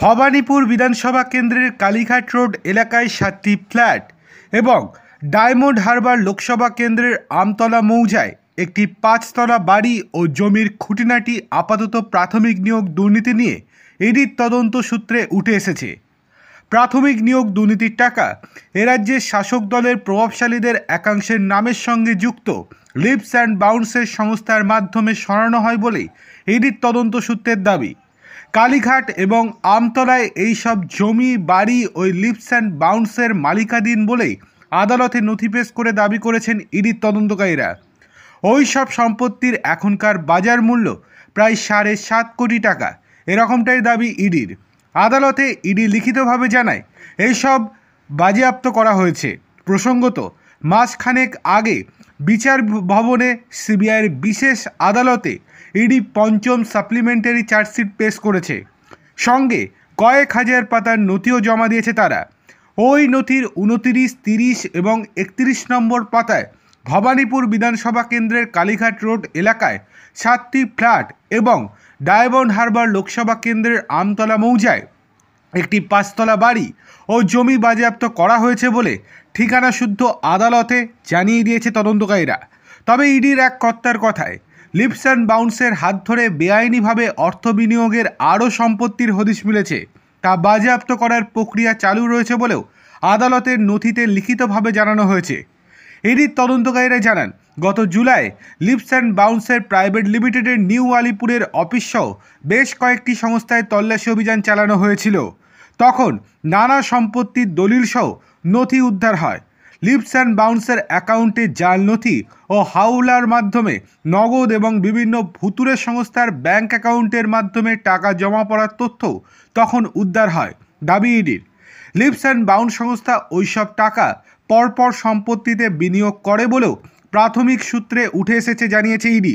ভবানীপুর বিধানসভা কেন্দ্রের কালীঘাট রোড এলাকায় 7টি ফ্ল্যাট এবং ডায়মন্ড হারবার লোকসভা কেন্দ্রের আমতলা মৌজায় একটি 5তলা বাড়ি ও জমির খুঁটিনাটি আপাতত প্রাথমিক নিয়োগ দুর্নীতি নিয়ে ইডির তদন্ত সূত্রে উঠে এসেছে। প্রাথমিক নিয়োগ দুর্নীতির টাকা রাজ্যের শাসক দলের প্রভাবশালীদের একাংশের নামের সঙ্গে যুক্ত লিপস অ্যান্ড বাউন্সের সংস্থার মাধ্যমে সরানো হয় বলেই ইডির তদন্ত সূত্রের দাবি। কালীঘাট এবং আমতলায় এইসব জমি বাড়ি ওই লিপস অ্যান্ড বাউন্সের মালিকাধীন বলেই আদালতে নথি পেশ করে দাবি করেছেন ইডির তদন্তকারীরা। ওই সব সম্পত্তির এখনকার বাজার মূল্য প্রায় 7.5 কোটি টাকা, এরকমটাই দাবি ইডির। আদালতে ইডি লিখিতভাবে জানায় এইসব বাজেয়াপ্ত করা হয়েছে। প্রসঙ্গত, মাসখানেক আগে বিচার ভবনে সিবিআইয়ের বিশেষ আদালতে ইডি 5ম সাপ্লিমেন্টারি চার্জশিট পেশ করেছে। সঙ্গে কয়েক হাজার পাতার নথিও জমা দিয়েছে তারা। ওই নথির 29, 30 এবং 31 নম্বর পাতায় ভবানীপুর বিধানসভা কেন্দ্রের কালীঘাট রোড এলাকায় 7টি ফ্ল্যাট এবং ডায়মন্ড হারবার লোকসভা কেন্দ্রের আমতলা মৌজায় একটি 5তলা বাড়ি ও জমি বাজেয়াপ্ত করা হয়েছে বলে ঠিকানা শুদ্ধ আদালতে জানিয়ে দিয়েছে তদন্তকারীরা। তবে ইডির এক কর্তার কথায় লিপস অ্যান্ড বাউন্সের হাত ধরে বেআইনিভাবে অর্থ বিনিয়োগের আরও সম্পত্তির হদিশ মিলেছে, তা বাজেয়াপ্ত করার প্রক্রিয়া চালু রয়েছে বলেও আদালতের নথিতে লিখিতভাবে জানানো হয়েছে। ইডির তদন্তকারীরা জানান, গত জুলাই লিপস অ্যান্ড বাউন্সের প্রাইভেট লিমিটেডের নিউ আলিপুরের অফিসসহ বেশ কয়েকটি সংস্থায় তল্লাশি অভিযান চালানো হয়েছিল। তখন নানা সম্পত্তির দলিলসহ নথি উদ্ধার হয়। লিপস অ্যান্ড বাউন্সের অ্যাকাউন্টে জাল নথি ও হাওলার মাধ্যমে নগদ এবং বিভিন্ন ভুতুরে সংস্থার ব্যাংক অ্যাকাউন্টের মাধ্যমে টাকা জমা পড়ার তথ্য তখন উদ্ধার হয় দাবি ইডির। লিপস অ্যান্ড বাউন্স সংস্থা ওইসব টাকা পরপর সম্পত্তিতে বিনিয়োগ করে বলেও প্রাথমিক সূত্রে উঠে এসেছে জানিয়েছে ইডি।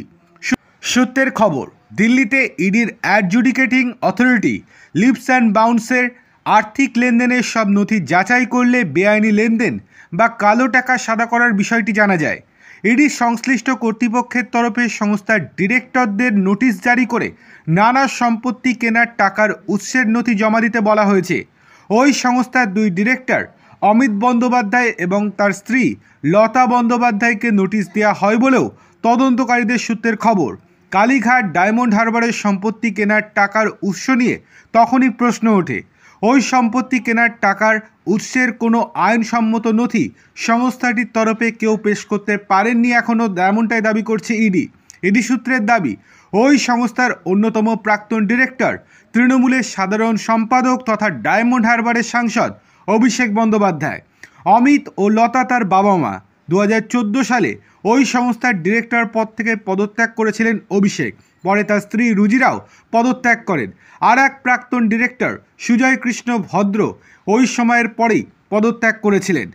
সূত্রের খবর, দিল্লিতে ইডির অ্যাডজুডিকেটিং অথরিটি লিপস অ্যান্ড বাউন্সের আর্থিক লেনদেনের সব নথি যাচাই করলে বেআইনি লেনদেন বা কালো টাকা সাদা করার বিষয়টি জানা যায়। ইডির সংশ্লিষ্ট কর্তৃপক্ষের তরফে সংস্থার ডিরেক্টরদের নোটিশ জারি করে নানা সম্পত্তি কেনার টাকার উৎসের নথি জমা দিতে বলা হয়েছে। ওই সংস্থার 2 ডিরেক্টর অমিত বন্দ্যোপাধ্যায় এবং তার স্ত্রী লতা বন্দ্যোপাধ্যায়কে নোটিশ দেওয়া হয় বলেও তদন্তকারীদের সূত্রের খবর। কালীঘাট ডায়মন্ড হারবারের সম্পত্তি কেনার টাকার উৎস নিয়ে তখনই প্রশ্ন ওঠে। ওই সম্পত্তি কেনার টাকার উৎসের কোনো আইনসম্মত নথি সংস্থাটির তরফে কেউ পেশ করতে পারেননি এখনও, এমনটাই দাবি করছে ইডি। ইডি সূত্রের দাবি, ওই সংস্থার অন্যতম প্রাক্তন ডিরেক্টর তৃণমূলের সাধারণ সম্পাদক তথা ডায়মন্ড হারবারের সাংসদ অভিষেক বন্দ্যোপাধ্যায়। অমিত ও লতা তার বাবা মা। 2014 সালে ওই সংস্থার ডিরেক্টর পদ থেকে পদত্যাগ করেছিলেন অভিষেক। পরে তার স্ত্রী রুজিরাও পদত্যাগ করেন। আর এক প্রাক্তন ডিরেক্টর সুজয় কৃষ্ণ ভদ্র ওই সময়ের পরেই পদত্যাগ করেছিলেন।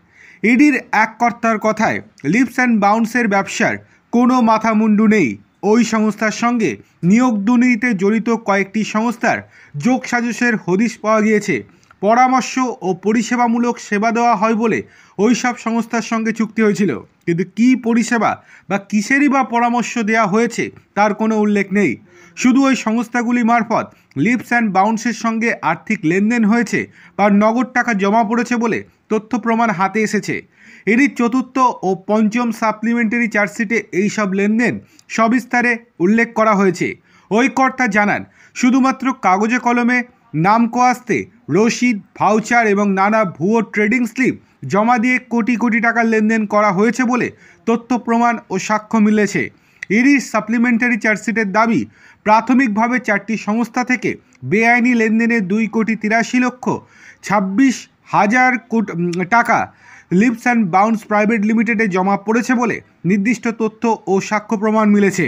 ইডির এক কর্তার কথায় লিপস অ্যান্ড বাউন্সের ব্যবসার কোনো মাথামুন্ডু নেই। ওই সংস্থার সঙ্গে নিয়োগ দুর্নীতিতে জড়িত কয়েকটি সংস্থার যোগসাজশের হদিশ পাওয়া গিয়েছে। পরামর্শ ও পরিষেবামূলক সেবা দেওয়া হয় বলে ওই সব সংস্থার সঙ্গে চুক্তি হয়েছিল, কিন্তু কী পরিষেবা বা কিসেরই বা পরামর্শ দেওয়া হয়েছে তার কোনো উল্লেখ নেই। শুধু ওই সংস্থাগুলি মারফত লিপস অ্যান্ড বাউন্সের সঙ্গে আর্থিক লেনদেন হয়েছে বা নগদ টাকা জমা পড়েছে বলে তথ্য প্রমাণ হাতে এসেছে। এরই 4র্থ ও 5ম সাপ্লিমেন্টারি চার্জশিটে এইসব লেনদেন সবিস্তারে উল্লেখ করা হয়েছে। ওই কর্তা জানান, শুধুমাত্র কাগজে কলমে নাম কোয়াস্তে রসিদ, ভাউচার এবং নানা ভুয়ো ট্রেডিং স্লিপ জমা দিয়ে কোটি কোটি টাকার লেনদেন করা হয়েছে বলে তথ্য প্রমাণ ও সাক্ষ্য মিলেছে। ইডির সাপ্লিমেন্টারি চার্জশিটের দাবি, প্রাথমিকভাবে 4টি সংস্থা থেকে বেআইনি লেনদেনে 2,83,26,000 টাকা লিপস অ্যান্ড বাউন্স প্রাইভেট লিমিটেডে জমা পড়েছে বলে নির্দিষ্ট তথ্য ও সাক্ষ্য প্রমাণ মিলেছে।